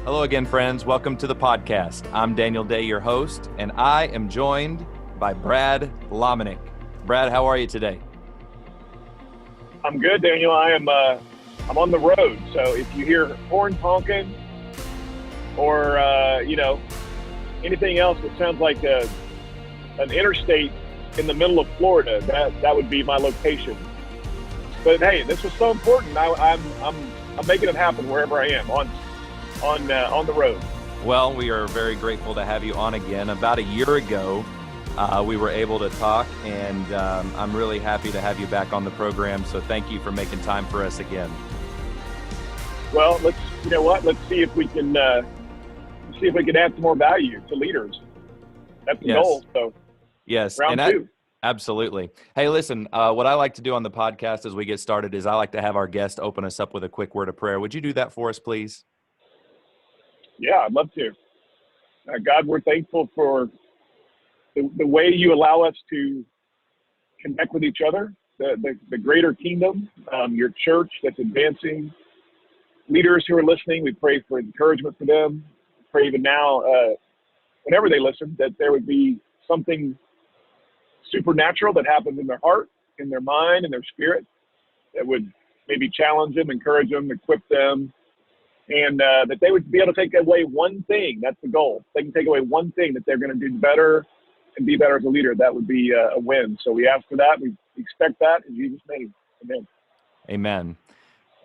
Hello again, friends. Welcome to the podcast. I'm Daniel Day, your host, and I am joined by Brad Lomenick. Brad, how are you today? I'm good, Daniel. I'm on the road, so if you hear horns honking or anything else that sounds like an interstate in the middle of Florida, that would be my location. But hey, this was so important. I'm making it happen wherever I am on the road. Well, we are very grateful to have you on again. About a year ago, we were able to talk, and I'm really happy to have you back on the program. So thank you for making time for us again. Well, let's see if we can add some more value to leaders. That's the goal. So yes, round two. Absolutely. Hey, listen, what I like to do on the podcast as we get started is I like to have our guest open us up with a quick word of prayer. Would you do that for us, please? Yeah, I'd love to. God, we're thankful for the way you allow us to connect with each other, the greater kingdom, your church that's advancing, leaders who are listening. We pray for encouragement for them. Pray even now, whenever they listen, that there would be something supernatural that happens in their heart, in their mind, in their spirit, that would maybe challenge them, encourage them, equip them, and that they would be able to take away one thing. That's the goal. If they can take away one thing that they're going to do better and be better as a leader, that would be a win. So we ask for that. We expect that in Jesus' name. Amen. Amen.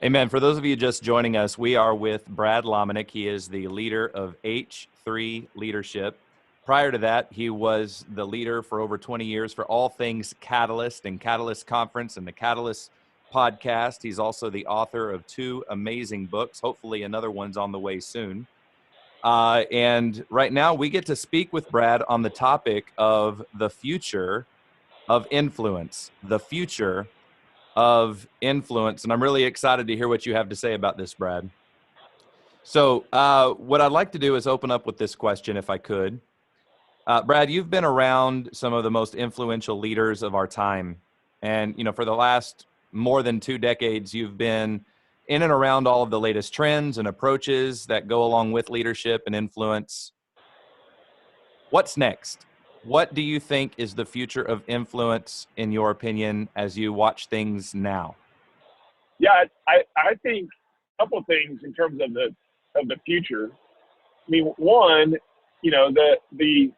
Amen. For those of you just joining us, we are with Brad Lomenick. He is the leader of H3 Leadership. Prior to that, he was the leader for over 20 years for all things Catalyst and Catalyst Conference and the Catalyst podcast. He's also the author of 2 amazing books. Hopefully another one's on the way soon. And right now we get to speak with Brad on the topic of the future of influence, the future of influence. And I'm really excited to hear what you have to say about this, Brad. So what I'd like to do is open up with this question, if I could. Brad, you've been around some of the most influential leaders of our time. And, for the last more than 2 decades, you've been in and around all of the latest trends and approaches that go along with leadership and influence. What's next? What do you think is the future of influence, in your opinion, as you watch things now? Yeah, I think a couple of things in terms of the future. I mean, one, the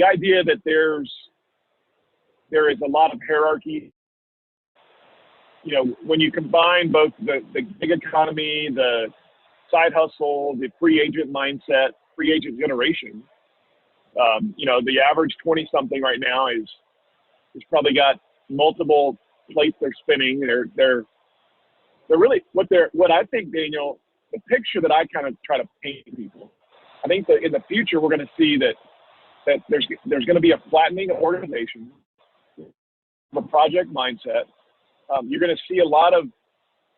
idea that there is a lot of hierarchy. When you combine both the gig economy, the side hustle, the free agent mindset, free agent generation, the average 20-something right now is probably got multiple plates they're spinning. They're really what I think, Daniel, the picture that I kind of try to paint to people. I think that in the future we're going to see that there's going to be a flattening of organization, a project mindset. You're going to see a lot of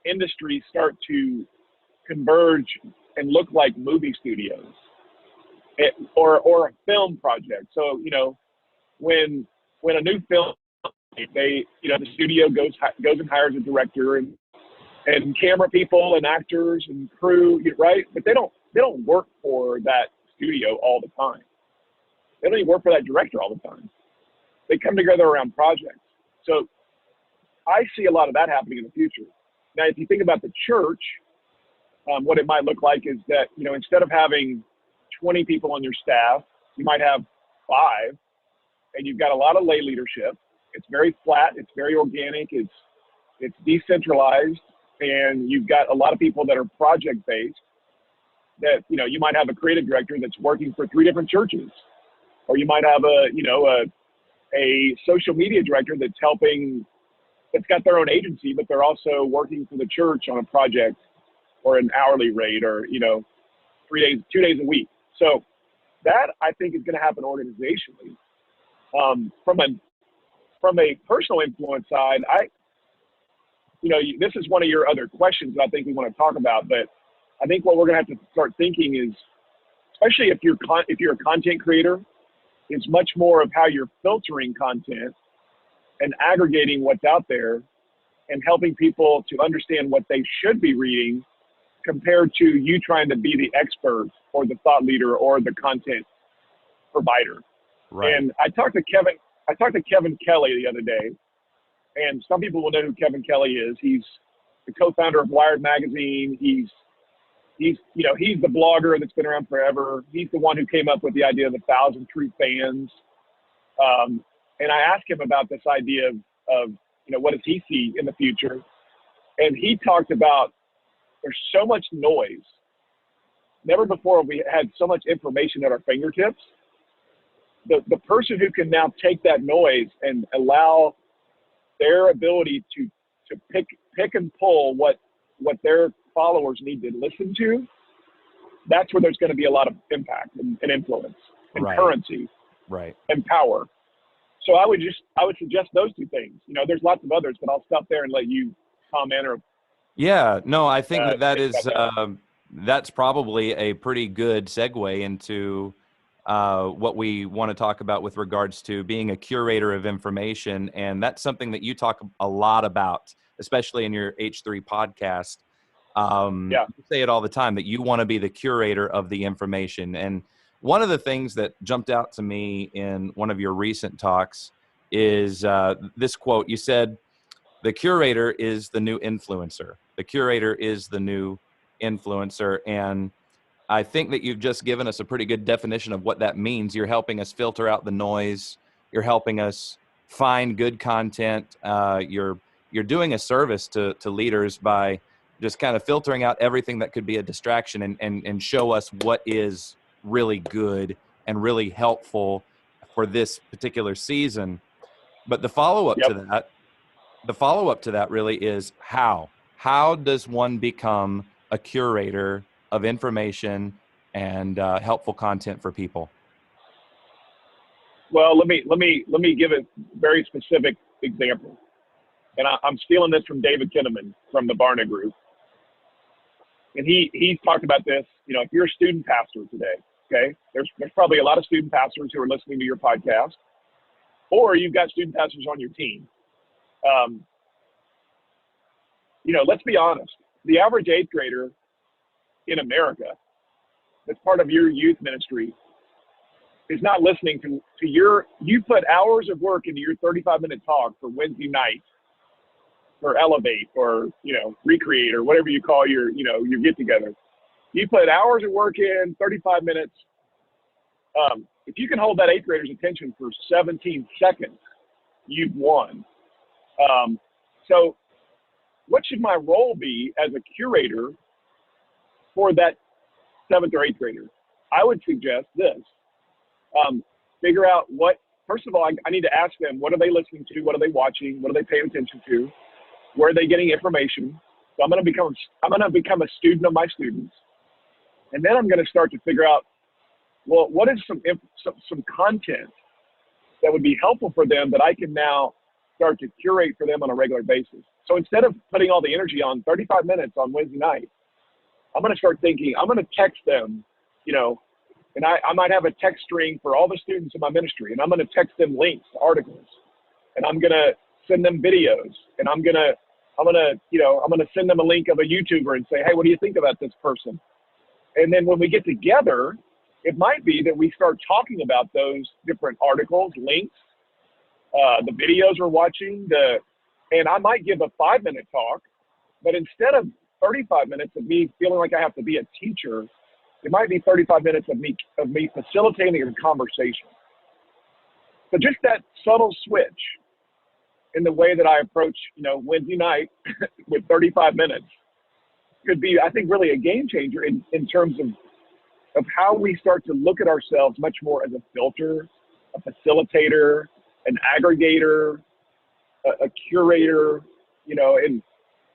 industries start to converge and look like movie studios or a film project. So, when a new film, the studio goes and hires a director and camera people and actors and crew, right? But they don't work for that studio all the time. They don't even work for that director all the time. They come together around projects. So I see a lot of that happening in the future. Now, if you think about the church, what it might look like is that, instead of having 20 people on your staff, you might have 5, and you've got a lot of lay leadership. It's very flat. It's very organic. It's decentralized, and you've got a lot of people that are project-based. That you might have a creative director that's working for 3 different churches, or you might have a social media director that's got their own agency, but they're also working for the church on a project or an hourly rate or, 2 days a week. So that I think is going to happen organizationally. From a personal influence side, this is one of your other questions that I think we want to talk about, but I think what we're going to have to start thinking is, especially if you're a content creator, is much more of how you're filtering content and aggregating what's out there and helping people to understand what they should be reading compared to you trying to be the expert or the thought leader or the content provider. Right. And I talked to Kevin Kelly the other day, and some people will know who Kevin Kelly is. He's the co-founder of Wired Magazine. He's the blogger that's been around forever. He's the one who came up with the idea of 1,000 true fans. And I asked him about this idea of what does he see in the future? And he talked about there's so much noise. Never before have we had so much information at our fingertips. The person who can now take that noise and allow their ability to pick and pull what their followers need to listen to, that's where there's going to be a lot of impact and influence and currency and power. So I would suggest those two things. There's lots of others, but I'll stop there and let you comment or. Yeah, no, I think that's probably a pretty good segue into what we want to talk about with regards to being a curator of information. And that's something that you talk a lot about, especially in your H3 podcast. You say it all the time that you want to be the curator of the information. And one of the things that jumped out to me in one of your recent talks is this quote. You said, "The curator is the new influencer. The curator is the new influencer." And I think that you've just given us a pretty good definition of what that means. You're helping us filter out the noise. You're helping us find good content. You're doing a service to leaders by just kind of filtering out everything that could be a distraction and show us what is really good and really helpful for this particular season. But the follow-up to that really is how does one become a curator of information and helpful content for people? Well, let me give a very specific example, and I'm stealing this from David Kinnaman from the Barna Group, and he's talked about this. If you're a student pastor today, okay, there's probably a lot of student pastors who are listening to your podcast, or you've got student pastors on your team. Let's be honest. The average 8th grader in America that's part of your youth ministry is not listening to you put hours of work into your 35-minute talk for Wednesday night or Elevate or, Recreate or whatever you call your get together. You put hours of work in, 35 minutes. If you can hold that 8th grader's attention for 17 seconds, you've won. So what should my role be as a curator for that 7th or 8th grader? I would suggest this. Figure out first of all, I need to ask them, what are they listening to? What are they watching? What are they paying attention to? Where are they getting information? So I'm going to become a student of my students. And then I'm going to start to figure out, well, what is some content that would be helpful for them that I can now start to curate for them on a regular basis. So instead of putting all the energy on 35 minutes on Wednesday night, I'm going to start thinking, I'm going to text them, and I might have a text string for all the students in my ministry, and I'm going to text them links to articles, and I'm going to send them videos, and I'm going to send them a link of a YouTuber and say, hey, what do you think about this person? And then when we get together, it might be that we start talking about those different articles, links, the videos we're watching, and I might give a 5-minute talk, but instead of 35 minutes of me feeling like I have to be a teacher, it might be 35 minutes of me facilitating a conversation. So just that subtle switch in the way that I approach, Wednesday night with 35 minutes could be, I think, really a game changer in terms of how we start to look at ourselves much more as a filter, a facilitator, an aggregator, a curator,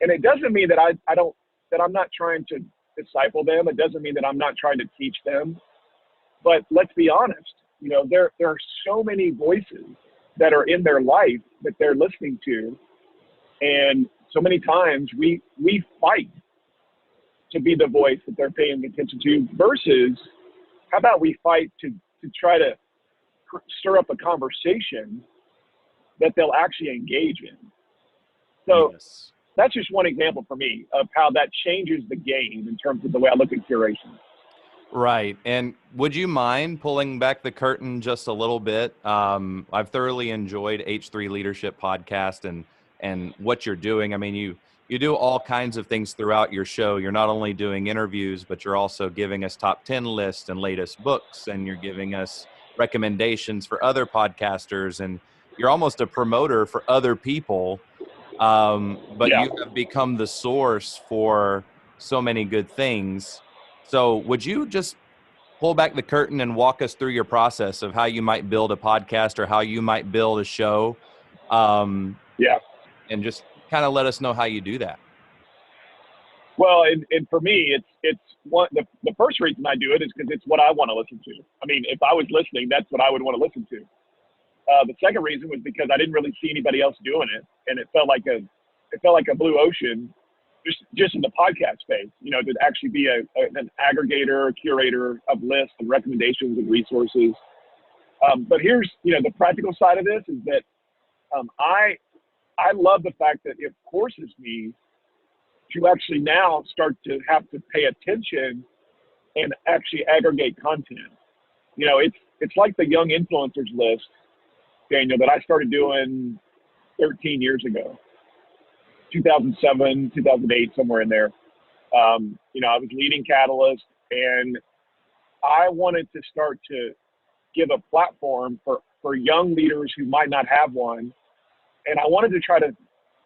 and it doesn't mean that I'm not trying to disciple them. It doesn't mean that I'm not trying to teach them. But let's be honest, there are so many voices that are in their life that they're listening to, and so many times we fight to be the voice that they're paying attention to, versus how about we fight to try to stir up a conversation that they'll actually engage in. So that's just one example for me of how that changes the game in terms of the way I look at curation. Right. And would you mind pulling back the curtain just a little bit? I've thoroughly enjoyed H3 Leadership podcast and what you're doing. I mean, you do all kinds of things throughout your show. You're not only doing interviews, but you're also giving us top 10 lists and latest books, and you're giving us recommendations for other podcasters, and you're almost a promoter for other people. But Yeah. you have become the source for so many good things. So would you just pull back the curtain and walk us through your process of how you might build a podcast or how you might build a show? Yeah. And just kind of let us know how you do that. Well, and for me, it's one, the first reason I do it is because it's what I want to listen to. I mean, if I was listening, that's what I would want to listen to. The second reason was because I didn't really see anybody else doing it, and it felt like a blue ocean, just in the podcast space. You know, to actually be an aggregator, a curator of lists and recommendations and resources. But here's, the practical side of this is that I love the fact that it forces me to actually now start to have to pay attention and actually aggregate content. It's like the young influencers list, Daniel, that I started doing 13 years ago, 2007, 2008, somewhere in there. I was leading Catalyst, and I wanted to start to give a platform for young leaders who might not have one. And I wanted to try to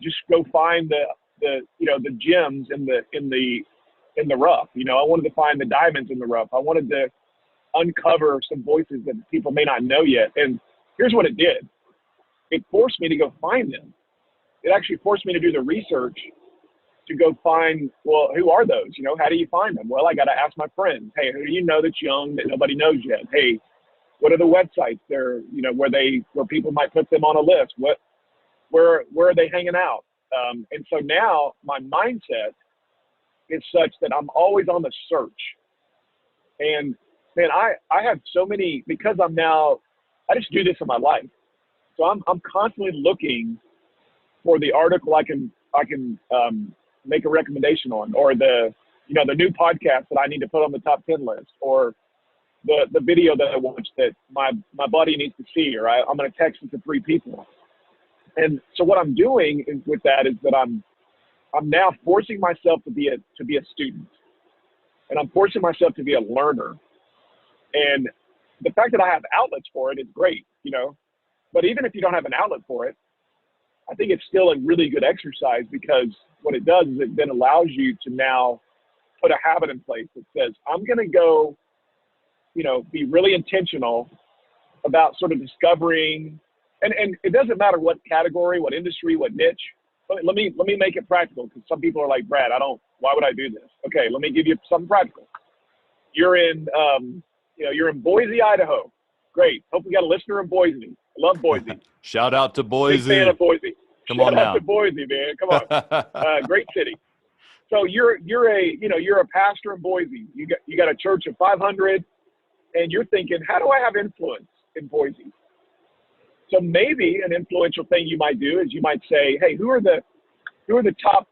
just go find the gems in the rough. I wanted to find the diamonds in the rough. I wanted to uncover some voices that people may not know yet. And here's what it did. It forced me to go find them. It actually forced me to do the research to go find, well, who are those? How do you find them? Well, I got to ask my friends. Hey, who do you know that's young that nobody knows yet? Hey, what are the websites there, where people might put them on a list? Where are they hanging out? And so now my mindset is such that I'm always on the search. And man, I have so many, because I just do this in my life. So I'm constantly looking for the article I can make a recommendation on, or the new podcast that I need to put on the top 10 list, or the video that I watched that my buddy needs to see, or I'm going to text it to 3 people. And so what I'm doing with that is that I'm now forcing myself to be a student, and I'm forcing myself to be a learner. And the fact that I have outlets for it is great, but even if you don't have an outlet for it, I think it's still a really good exercise, because what it does is it then allows you to now put a habit in place that says, I'm going to go, be really intentional about sort of discovering, and it doesn't matter what category, what industry, what niche. Let me make it practical, because some people are like, Brad, why would I do this? Okay, let me give you something practical. You're in Boise, Idaho. Great. Hope we got a listener in Boise. I love Boise. Shout out to Boise. Big fan of Boise. Shout out to Boise, man. Come on. Great city. So you're a pastor in Boise. You got a church of 500, and you're thinking, how do I have influence in Boise? So maybe an influential thing you might do is you might say, hey, who are the top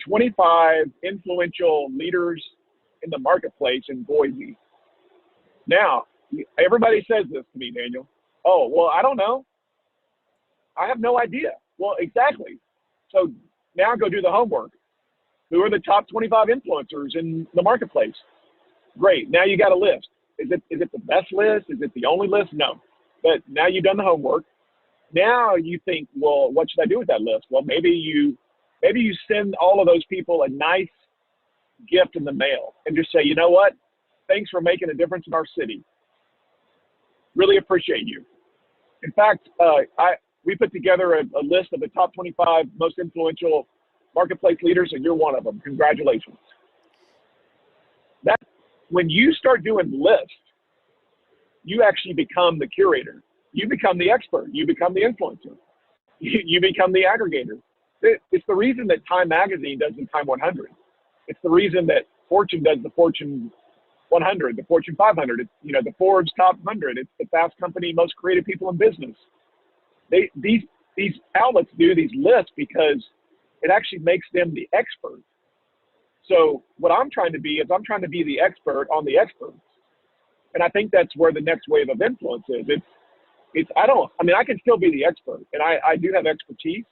25 influential leaders in the marketplace in Boise? Now, everybody says this to me, Daniel. Oh, well, I don't know. I have no idea. Well, exactly. So now go do the homework. Who are the top 25 influencers in the marketplace? Great. Now you got a list. Is it the best list? Is it the only list? No. But now you've done the homework. Now you think, well, what should I do with that list? Well, maybe you send all of those people a nice gift in the mail and just say, you know what? Thanks for making a difference in our city. Really appreciate you. In fact, we put together a list of the top 25 most influential marketplace leaders, and you're one of them. Congratulations. When you start doing lists, you actually become the curator. You become the expert. You become the influencer. You become the aggregator. It's the reason that Time Magazine does the Time 100. It's the reason that Fortune does the Fortune 100, the Fortune 500. It's, the Forbes Top 100. It's the Fast Company Most Creative People in Business. These outlets do these lists because it actually makes them the expert. So what I'm trying to be is I'm trying to be the expert on the experts. And I think that's where the next wave of influence is. I can still be the expert, and I do have expertise,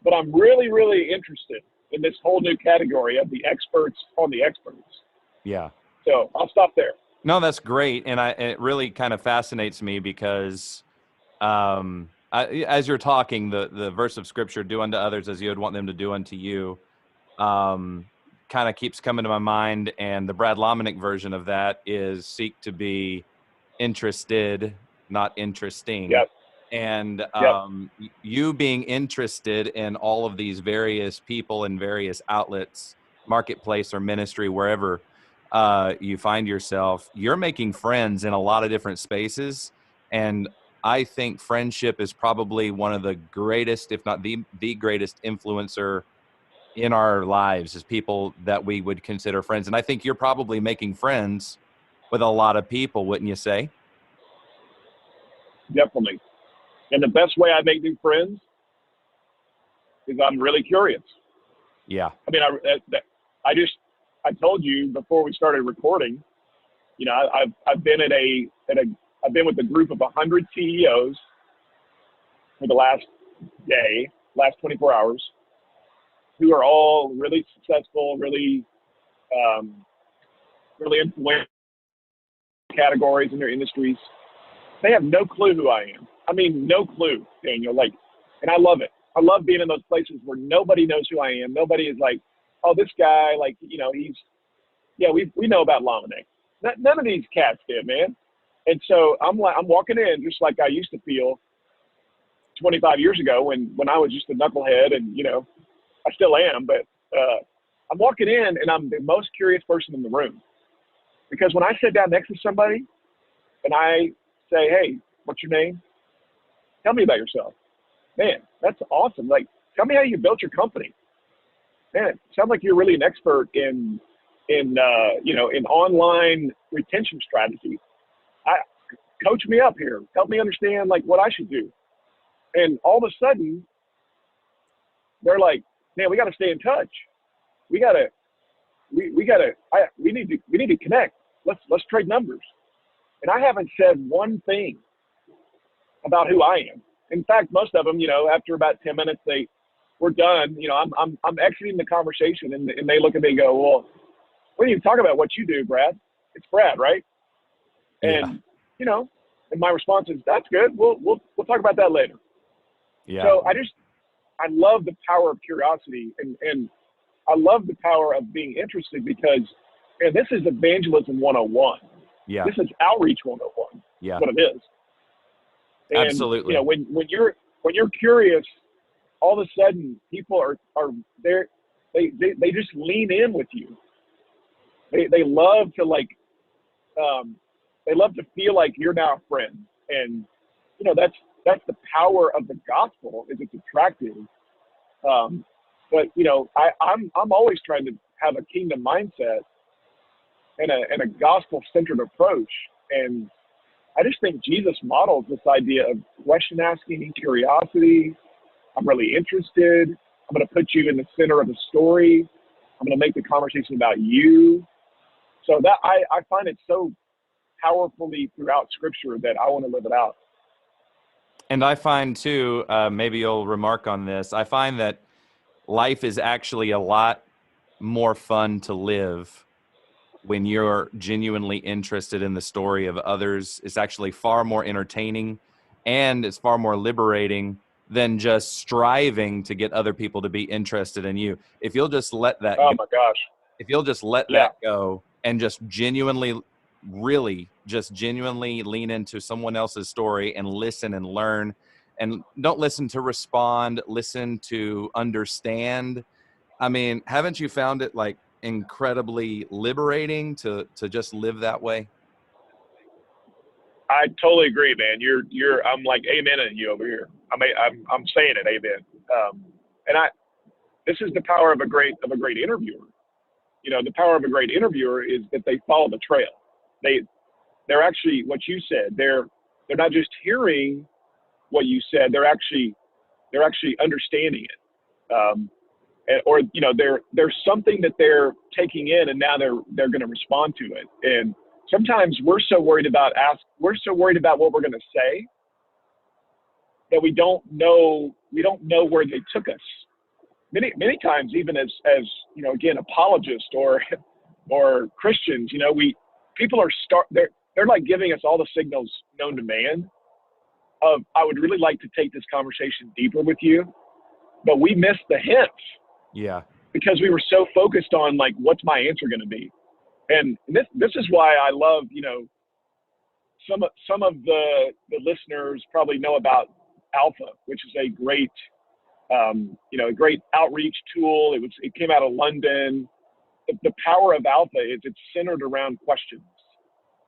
but I'm really, really interested in this whole new category of the experts on the experts. Yeah. So I'll stop there. No, that's great. And it really kind of fascinates me because as you're talking, the verse of scripture, do unto others as you would want them to do unto you, kind of keeps coming to my mind. And the Brad Lomenick version of that is seek to be interested, not interesting. Yep. And Yep. you being interested in all of these various people and various outlets, marketplace or ministry, wherever you find yourself, you're making friends in a lot of different spaces. And I think friendship is probably one of the greatest, if not the greatest influencer in our lives, is people that we would consider friends. And I think you're probably making friends with a lot of people, wouldn't you say? Definitely. And the best way I make new friends is I'm really curious. Yeah. I mean, I told you before we started recording, you know, I've been I've been with a group of 100 CEOs for the last 24 hours, who are all really successful, really influential categories in their industries. They have no clue who I am. I mean, no clue, Daniel. And I love it. I love being in those places where nobody knows who I am. Nobody is like, oh, this guy, we know about Lomenick. None of these cats did, man. And so I'm walking in just like I used to feel 25 years ago when I was just a knucklehead, and I still am. But I'm walking in and I'm the most curious person in the room, because when I sit down next to somebody and I say, hey, what's your name? Tell me about yourself. Man, that's awesome. Like, tell me how you built your company. Man, it sounds like you're really an expert in online retention strategy. Coach me up here. Help me understand what I should do. And all of a sudden, they're like, man, we got to stay in touch. We need to connect. Let's trade numbers. And I haven't said one thing about who I am. In fact, most of them, after about 10 minutes, we're done. I'm exiting the conversation, and they look at me and go, well, we didn't even talk about what you do, Brad. It's Brad, right? And, and my response is, that's good. We'll talk about that later. Yeah. So I love the power of curiosity, and I love the power of being interested, because, man, this is evangelism 101. Yeah. This is outreach 101. Yeah. What it is. And, absolutely. When you're curious, all of a sudden people are there. They just lean in with you. They love to they love to feel like you're now a friend. And, that's the power of the gospel, is it's attractive. But, I'm always trying to have a kingdom mindset and a gospel-centered approach. And I just think Jesus models this idea of question asking, curiosity. I'm really interested. I'm going to put you in the center of the story. I'm going to make the conversation about you. So that I find it so powerfully throughout Scripture that I want to live it out. And I find too, maybe you'll remark on this, I find that life is actually a lot more fun to live when you're genuinely interested in the story of others. It's actually far more entertaining, and it's far more liberating than just striving to get other people to be interested in you. If you'll just let that Oh go, my gosh. if you'll just let that go and just genuinely, really just genuinely lean into someone else's story and listen and learn, and don't listen to respond, listen to understand. I mean, haven't you found it incredibly liberating to just live that way? I totally agree, man. I'm like amening you over here. I'm saying it, amen. And this is the power of a great interviewer. The power of a great interviewer is that they follow the trail. They're actually, what you said, they're not just hearing what you said, they're actually understanding it. or there's something that they're taking in, and now they're going to respond to it. And sometimes we're so worried about what we're going to say that we don't know where they took us. Many times, even as again, apologists or Christians, people are they're like giving us all the signals known to man of, I would really like to take this conversation deeper with you, but we missed the hints. Yeah. Because we were so focused on like, what's my answer going to be? And this is why I love, some of the listeners probably know about Alpha, which is a great, a great outreach tool. It came out of London. The power of Alpha is it's centered around questions.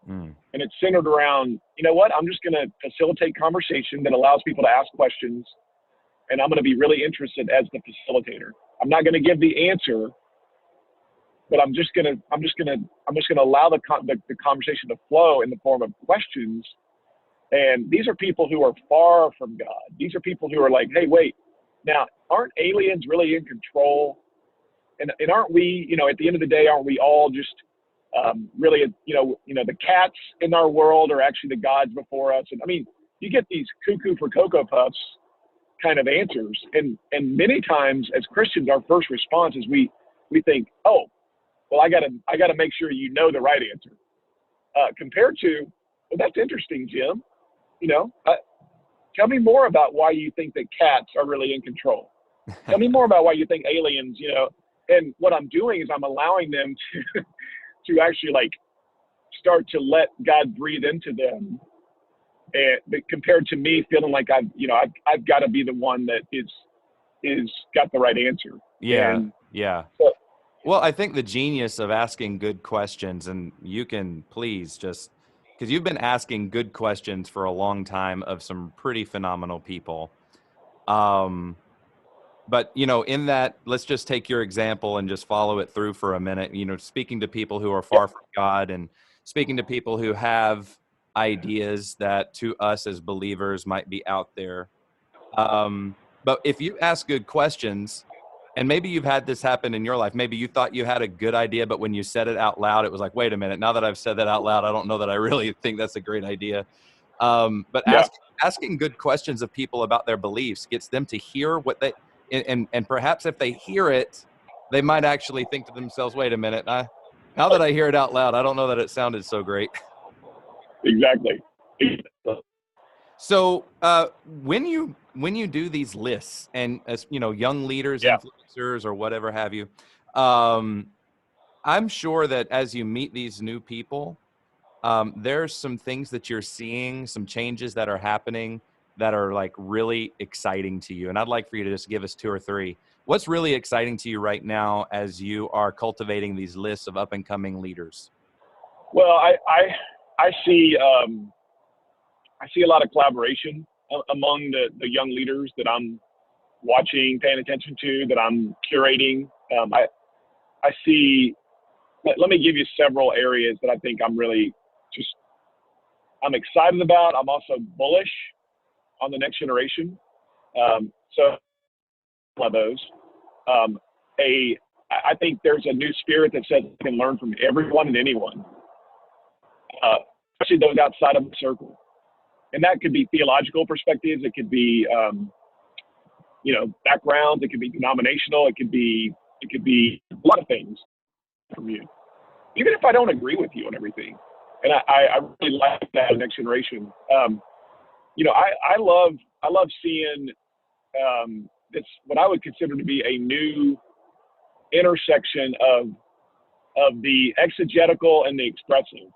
And it's centered around, I'm just going to facilitate conversation that allows people to ask questions. And I'm going to be really interested as the facilitator. I'm not going to give the answer, but I'm just going to allow the conversation to flow in the form of questions. And these are people who are far from God. These are people who are like, hey, wait, now aren't aliens really in control? And aren't we, at the end of the day, aren't we all just really, the cats in our world are actually the gods before us? And I mean, you get these cuckoo for Cocoa Puffs kind of answers. And many times as Christians, our first response is we think, oh, well, I gotta make sure the right answer. Compared to, well, that's interesting, Jim. Tell me more about why you think that cats are really in control. Tell me more about why you think aliens, and what I'm doing is I'm allowing them to actually like start to let God breathe into them. And compared to me feeling like I've got to be the one that is got the right answer. Yeah. And yeah. So, Well, I think the genius of asking good questions, and you can please just, because you've been asking good questions for a long time of some pretty phenomenal people. But, in that, let's just take your example and just follow it through for a minute, speaking to people who are far from God and speaking to people who have ideas that to us as believers might be out there. But if you ask good questions, and maybe you've had this happen in your life, maybe you thought you had a good idea, but when you said it out loud, it was like, wait a minute, now that I've said that out loud, I don't know that I really think that's a great idea. But asking good questions of people about their beliefs gets them to hear what they, and perhaps if they hear it, they might actually think to themselves, wait a minute, now that I hear it out loud, I don't know that it sounded so great. Exactly. So when you do these lists, and as young leaders, influencers, or whatever have you, I'm sure that as you meet these new people, there's some things that you're seeing, some changes that are happening that are like really exciting to you. And I'd like for you to just give us 2 or 3. What's really exciting to you right now as you are cultivating these lists of up and coming leaders? Well, I see a lot of collaboration among the young leaders that I'm watching, paying attention to, that I'm curating. I see. Let me give you several areas that I think I'm really I'm excited about. I'm also bullish on the next generation. So one of those. I think there's a new spirit that says we can learn from everyone and anyone, especially those outside of the circle. And that could be theological perspectives. It could be, backgrounds. It could be denominational. It could be a lot of things from you, even if I don't agree with you on everything. And I really like that in next generation. I love seeing this, what I would consider to be a new intersection of the exegetical and the expressive.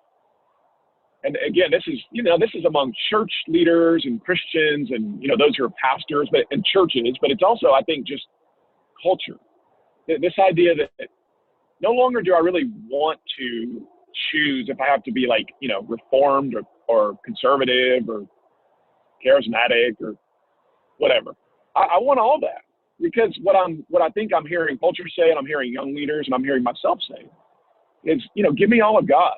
And again, this is among church leaders and Christians and, those who are pastors, but in churches, but it's also, I think, just culture. This idea that no longer do I really want to choose if I have to be like, reformed or conservative or charismatic or whatever. I want all that, because what I think I'm hearing culture say, and I'm hearing young leaders, and I'm hearing myself say, is, give me all of God.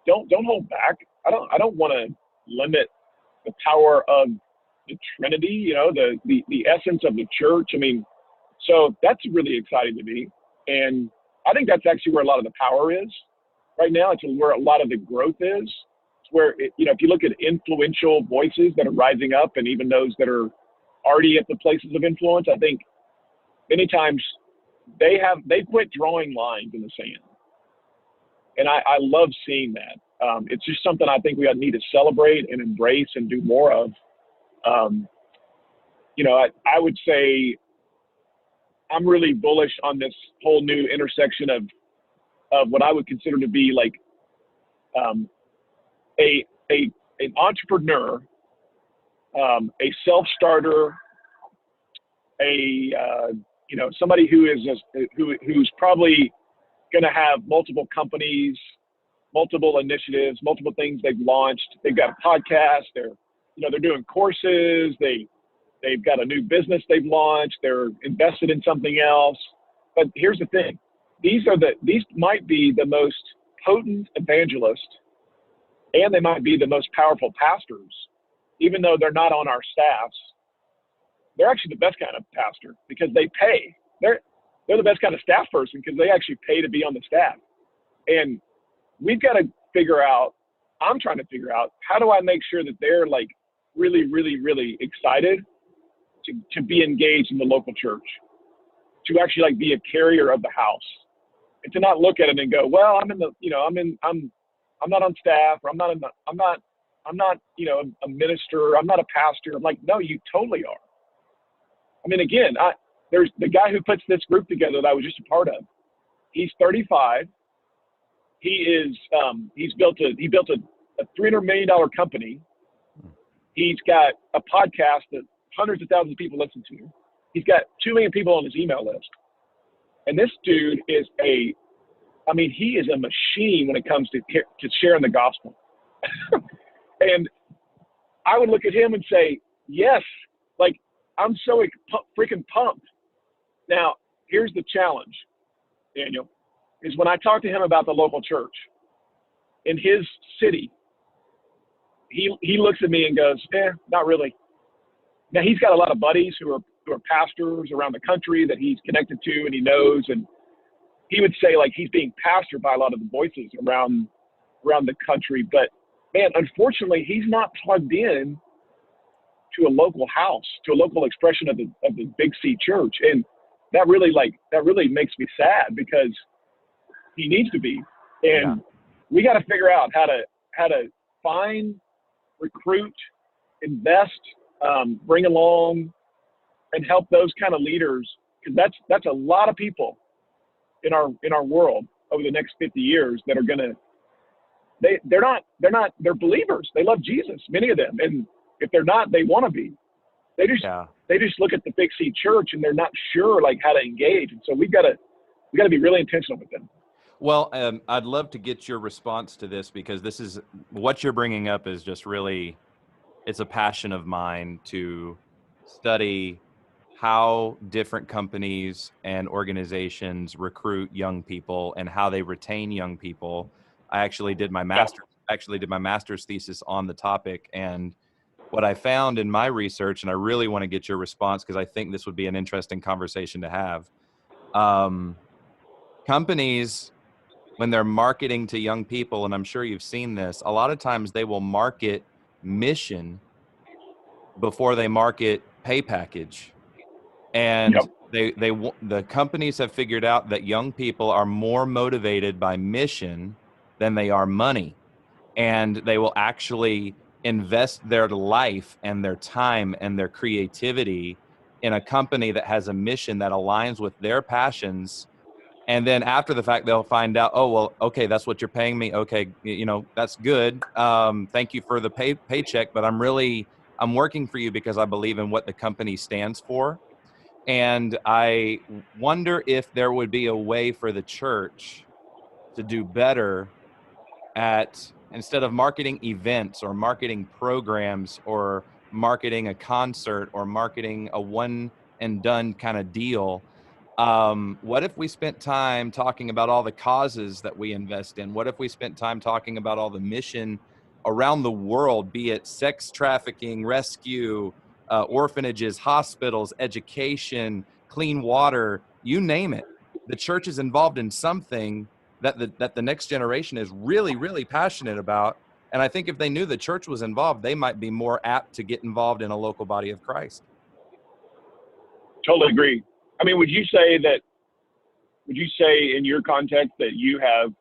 Don't hold back. I don't want to limit the power of the Trinity, the essence of the church. I mean, So that's really exciting to me. And I think that's actually where a lot of the power is right now. It's where a lot of the growth is. It's where, if you look at influential voices that are rising up, and even those that are already at the places of influence, I think many times they quit drawing lines in the sand. And I love seeing that. It's just something I think we need to celebrate and embrace and do more of. I would say I'm really bullish on this whole new intersection of what I would consider to be like an entrepreneur, a self-starter, somebody who's probably going to have multiple companies, multiple initiatives, multiple things they've launched. They've got a podcast. They're doing courses. They've got a new business they've launched. They're invested in something else. But here's the thing. These might be the most potent evangelists, and they might be the most powerful pastors, even though they're not on our staffs. They're actually the best kind of pastor because they pay. They're the best kind of staff person because they actually pay to be on the staff. And we've got to I'm trying to figure out, how do I make sure that they're like really, really, really excited to be engaged in the local church, to actually like be a carrier of the house, and to not look at it and go, well, I'm not on staff, or I'm not a minister, I'm not a pastor. I'm like, no, you totally are. I mean, again, there's the guy who puts this group together that I was just a part of. He's 35. He built a $300 million company. He's got a podcast that hundreds of thousands of people listen to. He's got 2 million people on his email list. And this dude is he is a machine when it comes to sharing the gospel. And I would look at him and say, yes, like, I'm so freaking pumped. Now, here's the challenge, Daniel, is when I talk to him about the local church in his city, he looks at me and goes, not really. Now, he's got a lot of buddies who are pastors around the country that he's connected to and he knows. And he would say, like, he's being pastored by a lot of the voices around the country. But, man, unfortunately, he's not plugged in to a local house, to a local expression of the Big C church. And that really makes me sad because he needs to be. And we got to figure out how to find, recruit, invest, bring along, and help those kind of leaders, because that's a lot of people in our world over the next 50 years that are gonna they're believers. They love Jesus, many of them, and if they're not, they want to be. They just look at the Big C church and they're not sure like how to engage, and so we got to be really intentional with them. Well, I'd love to get your response to this, because this is what you're bringing up is just really, it's a passion of mine to study how different companies and organizations recruit young people and how they retain young people. I actually did my master's thesis on the topic, and what I found in my research, and I really want to get your response because I think this would be an interesting conversation to have. Companies, when they're marketing to young people, and I'm sure you've seen this, a lot of times they will market mission before they market pay package. And the companies have figured out that young people are more motivated by mission than they are money. And they will actually invest their life and their time and their creativity in a company that has a mission that aligns with their passions. And then after the fact, they'll find out, oh, well, okay, that's what you're paying me. Okay, that's good. Thank you for the paycheck, but I'm working for you because I believe in what the company stands for. And I wonder if there would be a way for the church to do better at, instead of marketing events or marketing programs or marketing a concert or marketing a one and done kind of deal. What if we spent time talking about all the causes that we invest in? What if we spent time talking about all the mission around the world, be it sex trafficking, rescue, orphanages, hospitals, education, clean water, you name it. The church is involved in something that the next generation is really, really passionate about. And I think if they knew the church was involved, they might be more apt to get involved in a local body of Christ. Totally agree. I mean, would you say in your context that you have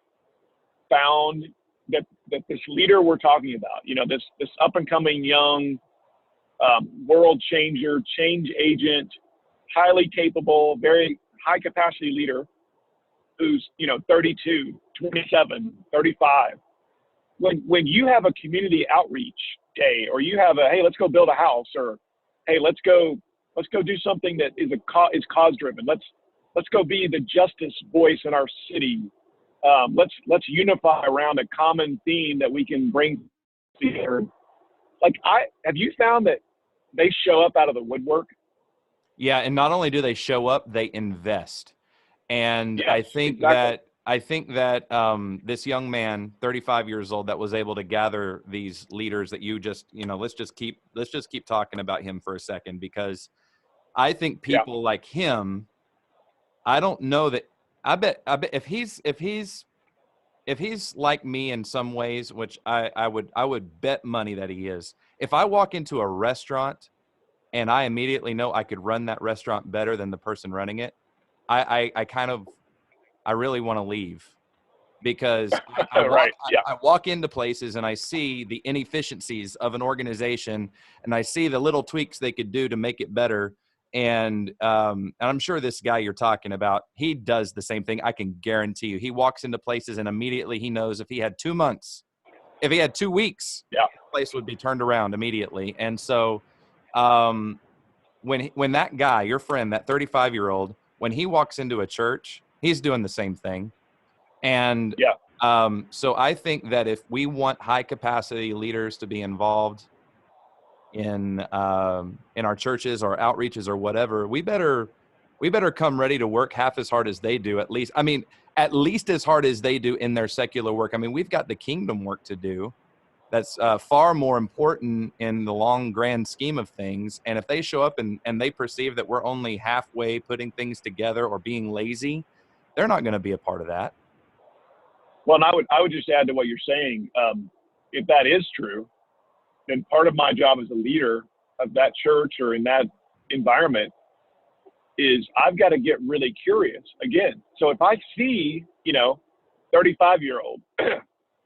found that this leader we're talking about, this up and coming young world changer, change agent, highly capable, very high capacity leader who's, 32, 27, 35, when you have a community outreach day, or you have hey, let's go build a house, or hey, let's go do something that is cause driven. Let's go be the justice voice in our city. Let's unify around a common theme that we can bring together. Have you found that they show up out of the woodwork? Yeah, and not only do they show up, they invest. And Yes, I think exactly. that this young man, 35 years old, that was able to gather these leaders that you just, let's just keep talking about him for a second, because I think Yeah. people like him, I don't know that, I bet if he's like me in some ways, which I would bet money that he is. If I walk into a restaurant and I immediately know I could run that restaurant better than the person running it, I really want to leave, because Right. Yeah. I walk into places and I see the inefficiencies of an organization, and I see the little tweaks they could do to make it better. And I'm sure this guy you're talking about, he does the same thing. I can guarantee you, he walks into places and immediately he knows if he had 2 months, if he had 2 weeks, Yeah. the place would be turned around immediately. And so when that guy, your friend, that 35-year-old, when he walks into a church, he's doing the same thing. And Yeah. so I think that if we want high capacity leaders to be involved in our churches or outreaches or whatever, we better come ready to work half as hard as they do, at least. I mean, at least as hard as they do in their secular work. I mean, we've got the kingdom work to do. That's far more important in the long grand scheme of things. And if they show up and they perceive that we're only halfway putting things together or being lazy, they're not going to be a part of that. Well, and I would just add to what you're saying. If that is true, then part of my job as a leader of that church or in that environment is I've got to get really curious again. So if I see, 35-year-old,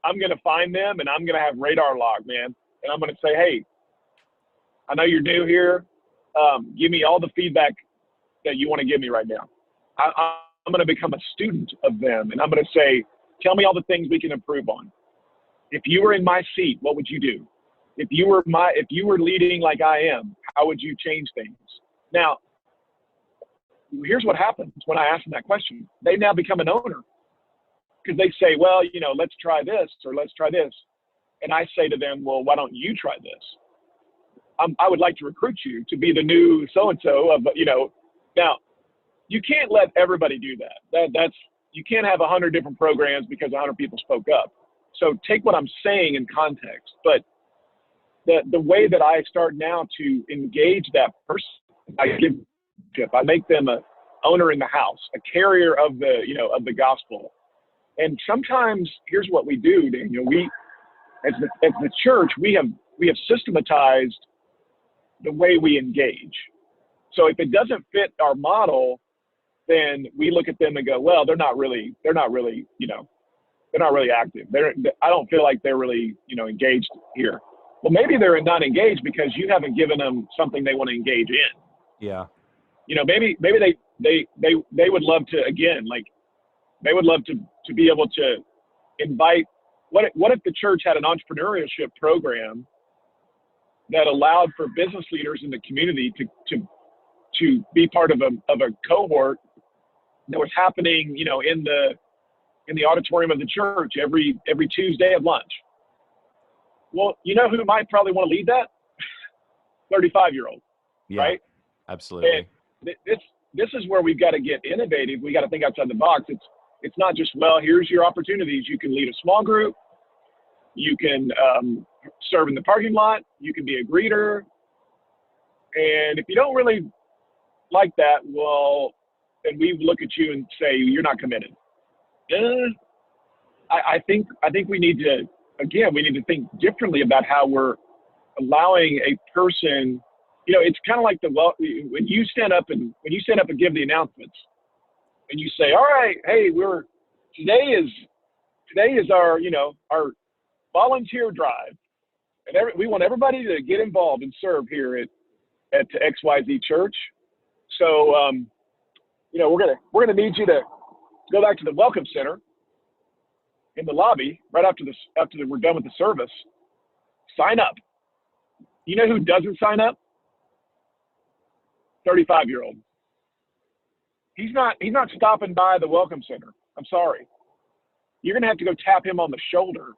I'm going to find them and I'm going to have radar log, man. And I'm going to say, hey, I know you're new here. Give me all the feedback that you want to give me right now. I'm going to become a student of them. And I'm going to say, tell me all the things we can improve on. If you were in my seat, what would you do? If you were leading like I am, how would you change things? Now, here's what happens when I ask them that question. They now become an owner, because they say, well, let's try this or let's try this. And I say to them, well, why don't you try this? I would like to recruit you to be the new so-and-so of, now you can't let everybody do that. You can't have 100 different programs because 100 people spoke up. So take what I'm saying in context. But the way that I start now to engage that person, I make them a owner in the house, a carrier of the gospel. And sometimes here's what we do, Daniel. We, as the church, we have systematized the way we engage. So if it doesn't fit our model, then we look at them and go, well, they're not really active. I don't feel like they're really, engaged here. Well, maybe they're not engaged because you haven't given them something they want to engage in. Yeah. Maybe they would love to, again, they would love to be able to invite. What if the church had an entrepreneurship program that allowed for business leaders in the community to be part of a cohort that was happening, in the auditorium of the church every Tuesday at lunch? Well, you know who might probably want to lead that? 35-year-old, Yeah, right? Absolutely. And this is where we've got to get innovative. We got to think outside the box. It's not just, well, here's your opportunities. You can lead a small group. You can serve in the parking lot. You can be a greeter. And if you don't really, like that, well, and we look at you and say, you're not committed. I think we need to, again, we need to think differently about how we're allowing a person, it's kind of like when you stand up and give the announcements and you say, all right, hey, today is our, our volunteer drive. And we want everybody to get involved and serve here at XYZ Church. So, we're gonna need you to go back to the Welcome Center in the lobby right after we're done with the service. Sign up. You know who doesn't sign up? 35-year-old. He's not stopping by the Welcome Center. I'm sorry. You're gonna have to go tap him on the shoulder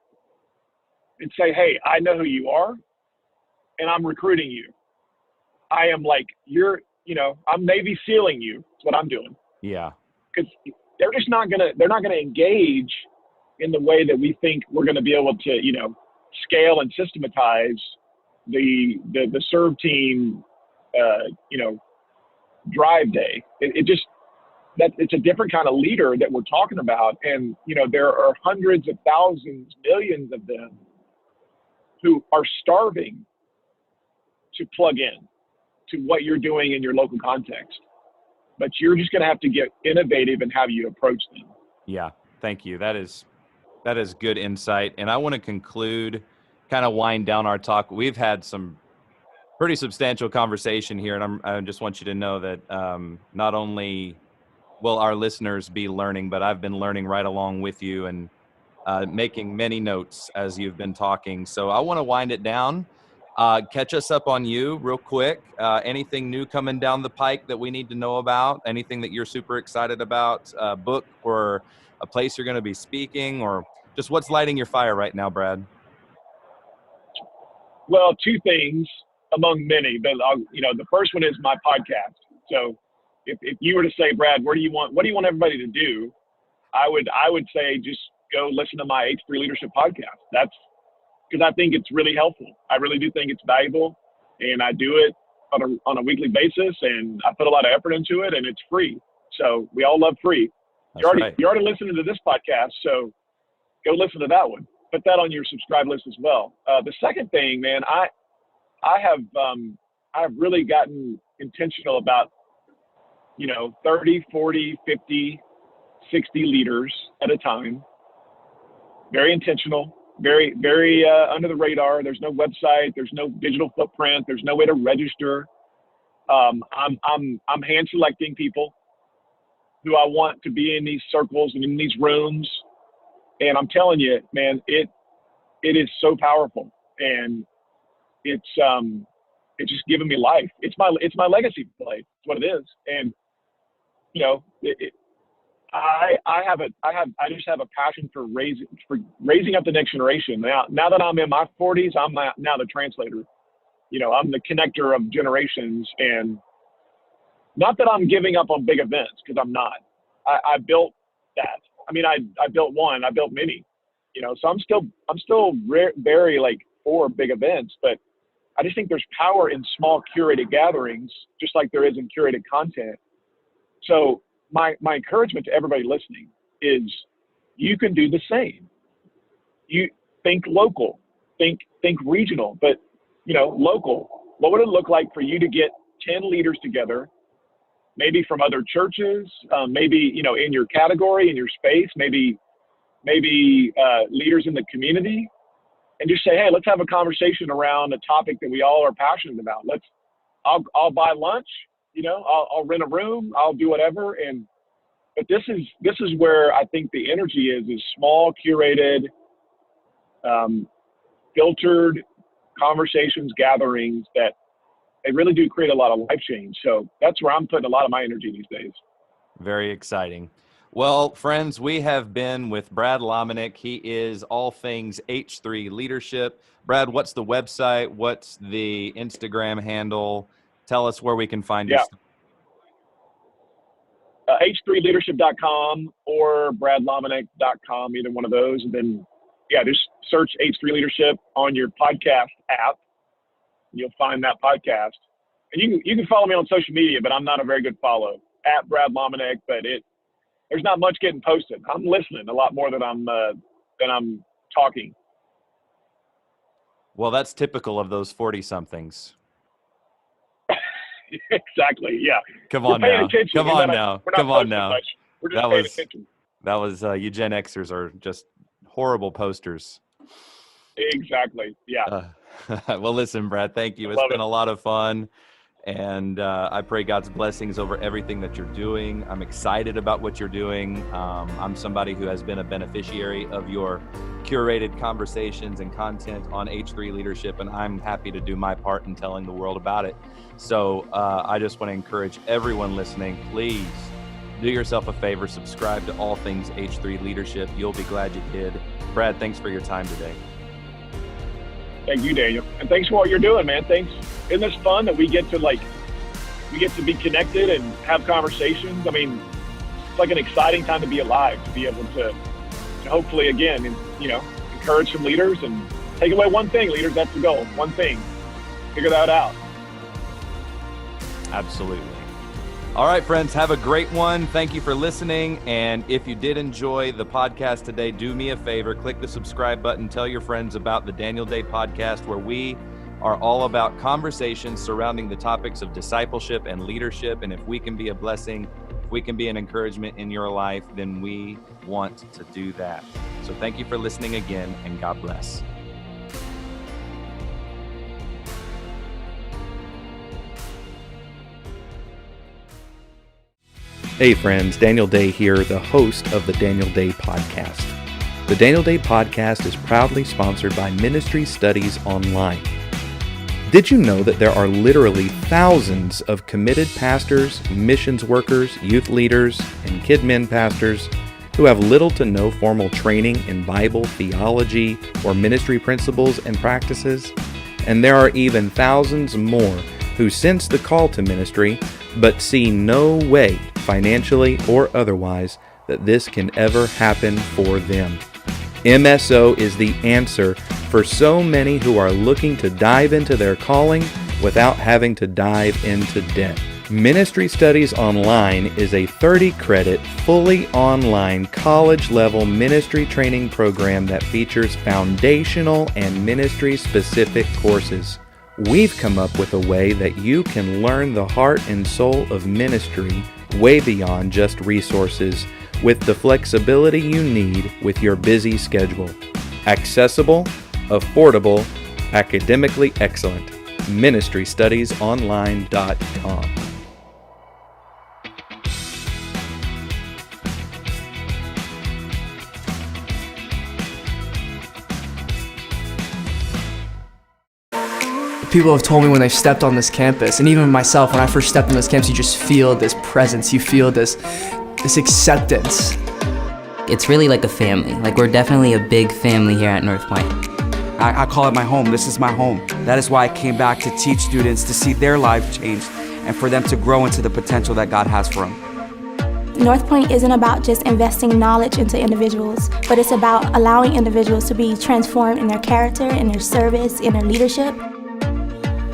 and say, hey, I know who you are, and I'm recruiting you. I am I'm Navy SEAling you. That's what I'm doing. Yeah. Because they're not gonna engage in the way that we think we're gonna be able to, scale and systematize the serve team, drive day. It's a different kind of leader that we're talking about. And, there are hundreds of thousands, millions of them who are starving to plug in to what you're doing in your local context. But you're just going to have to get innovative in how you approach them. Yeah, thank you. That is good insight. And I want to conclude, kind of wind down our talk. We've had some pretty substantial conversation here, and I just want you to know that not only will our listeners be learning, but I've been learning right along with you and making many notes as you've been talking. So I want to wind it down. Catch us up on you real quick. Anything new coming down the pike that we need to know about? Anything that you're super excited about? A book or a place you're going to be speaking, or just what's lighting your fire right now, Brad? Well, two things among many, but the first one is my podcast. So if you were to say, Brad, what do you want everybody to do? I would say just go listen to my H3 Leadership podcast. That's because I think it's really helpful. I really do think it's valuable, and I do it on a weekly basis, and I put a lot of effort into it, and it's free. So we all love free. You're already listening to this podcast, so go listen to that one. Put that on your subscribe list as well. The second thing, man, I have really gotten intentional about 30, 40, 50, 60 leaders at a time. Very intentional, very, very under the radar. There's no website. There's no digital footprint. There's no way to register. I'm hand selecting people who I want to be in these circles and in these rooms. And I'm telling you, man, it is so powerful, and it's just giving me life. It's my legacy play. It's what it is. And I just have a passion for raising up the next generation. Now that I'm in my 40s, I'm now the translator. I'm the connector of generations, and not that I'm giving up on big events, because I'm not. I built that. I mean, I built one. I built many. So I'm still very for big events, but I just think there's power in small curated gatherings, just like there is in curated content. So my encouragement to everybody listening is you can do the same. You think local, think regional, but local. What would it look like for you to get 10 leaders together, maybe from other churches, maybe in your category, in your space, maybe leaders in the community, and just say, hey, let's have a conversation around a topic that we all are passionate about. I'll buy lunch, I'll rent a room, I'll do whatever. But this is where I think the energy is small, curated, filtered conversations, gatherings that they really do create a lot of life change. So that's where I'm putting a lot of my energy these days. Very exciting. Well, friends, we have been with Brad Lomenick. He is all things H3 Leadership. Brad, what's the website? What's the Instagram handle? Tell us where we can find you. H3leadership.com or bradlomenick.com, either one of those. And then, just search H3 Leadership on your podcast app. You'll find that podcast. and you can follow me on social media, but I'm not a very good follow at Brad Lomenick, but there's not much getting posted. I'm listening a lot more than I'm talking. Well, that's typical of those 40-somethings. Exactly. Yeah. Come on now. Come on now. Come on now. We're just paying attention. That was you Gen Xers are just horrible posters. Exactly. Yeah. Well, listen, Brad, thank you. It's been a lot of fun. And I pray God's blessings over everything that you're doing. I'm excited about what you're doing. I'm somebody who has been a beneficiary of your curated conversations and content on H3 Leadership, and I'm happy to do my part in telling the world about it. So I just want to encourage everyone listening, please do yourself a favor, subscribe to all things H3 Leadership. You'll be glad you did. Brad, thanks for your time today. Thank you, Daniel. And thanks for what you're doing, man. Thanks. Isn't this fun that we get to be connected and have conversations? I mean, it's like an exciting time to be alive, to be able to hopefully, again, encourage some leaders and take away one thing, leaders. That's the goal. One thing. Figure that out. Absolutely. All right, friends, have a great one. Thank you for listening. And if you did enjoy the podcast today, do me a favor, click the subscribe button, tell your friends about the Daniel Day podcast, where we are all about conversations surrounding the topics of discipleship and leadership. And if we can be a blessing, if we can be an encouragement in your life, then we want to do that. So thank you for listening again, and God bless. Hey friends, Daniel Day here, the host of the Daniel Day Podcast. The Daniel Day Podcast is proudly sponsored by Ministry Studies Online. Did you know that there are literally thousands of committed pastors, missions workers, youth leaders, and kid men pastors who have little to no formal training in Bible, theology, or ministry principles and practices? And there are even thousands more who sense the call to ministry, but see no way, financially or otherwise, that this can ever happen for them. MSO is the answer for so many who are looking to dive into their calling without having to dive into debt. Ministry Studies Online is a 30-credit, fully online, college-level ministry training program that features foundational and ministry-specific courses. We've come up with a way that you can learn the heart and soul of ministry way beyond just resources, with the flexibility you need with your busy schedule. Accessible, affordable, academically excellent. MinistryStudiesOnline.com. People have told me when they've stepped on this campus, and even myself, when I first stepped on this campus, you just feel this presence, you feel this acceptance. It's really like a family. Like, we're definitely a big family here at North Point. I call it my home. This is my home. That is why I came back to teach students to see their life changed and for them to grow into the potential that God has for them. North Point isn't about just investing knowledge into individuals, but it's about allowing individuals to be transformed in their character, in their service, in their leadership.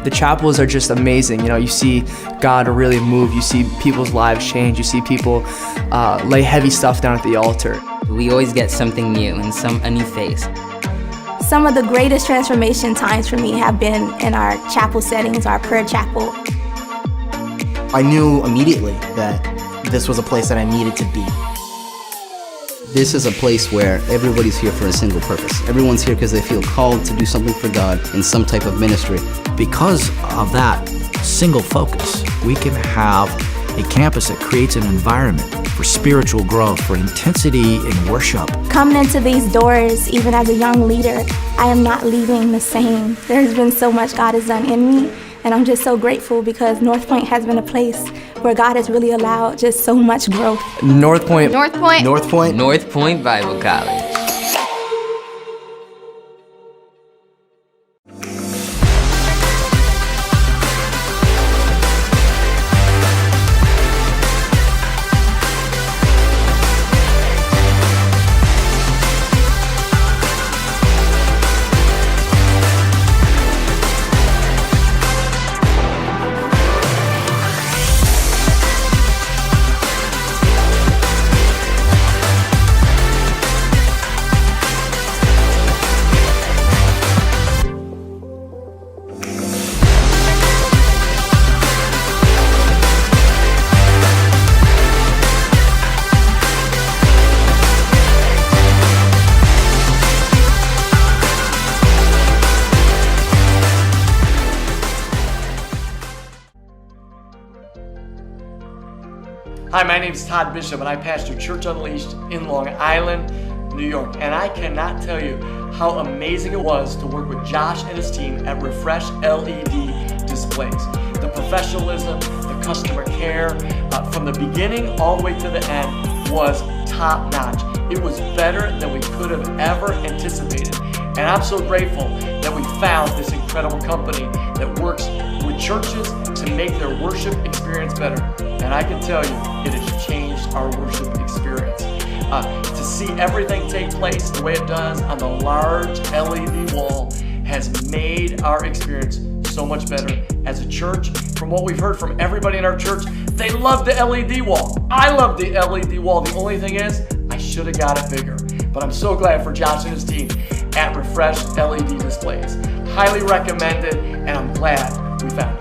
The chapels are just amazing. You see God really move. You see people's lives change. You see people lay heavy stuff down at the altar. We always get something new and a new face. Some of the greatest transformation times for me have been in our chapel settings, our prayer chapel. I knew immediately that this was a place that I needed to be. This is a place where everybody's here for a single purpose. Everyone's here because they feel called to do something for God in some type of ministry. Because of that single focus, we can have a campus that creates an environment for spiritual growth, for intensity in worship. Coming into these doors, even as a young leader, I am not leaving the same. There's been so much God has done in me, and I'm just so grateful because North Point has been a place where God has really allowed just so much growth. North Point. North Point. North Point Bible College. Hi, my name is Todd Bishop, and I pastor Church Unleashed in Long Island, New York. And I cannot tell you how amazing it was to work with Josh and his team at Refresh LED Displays. The professionalism, the customer care, from the beginning all the way to the end was top notch. It was better than we could have ever anticipated. And I'm so grateful that we found this incredible company that works with churches to make their worship experience better. And I can tell you, it has changed our worship experience. To see everything take place the way it does on the large LED wall has made our experience so much better as a church. From what we've heard from everybody in our church, they love the LED wall. I love the LED wall. The only thing is, I should have got it bigger. But I'm so glad for Josh and his team at Refresh LED Displays. Highly recommended, and I'm glad we found it.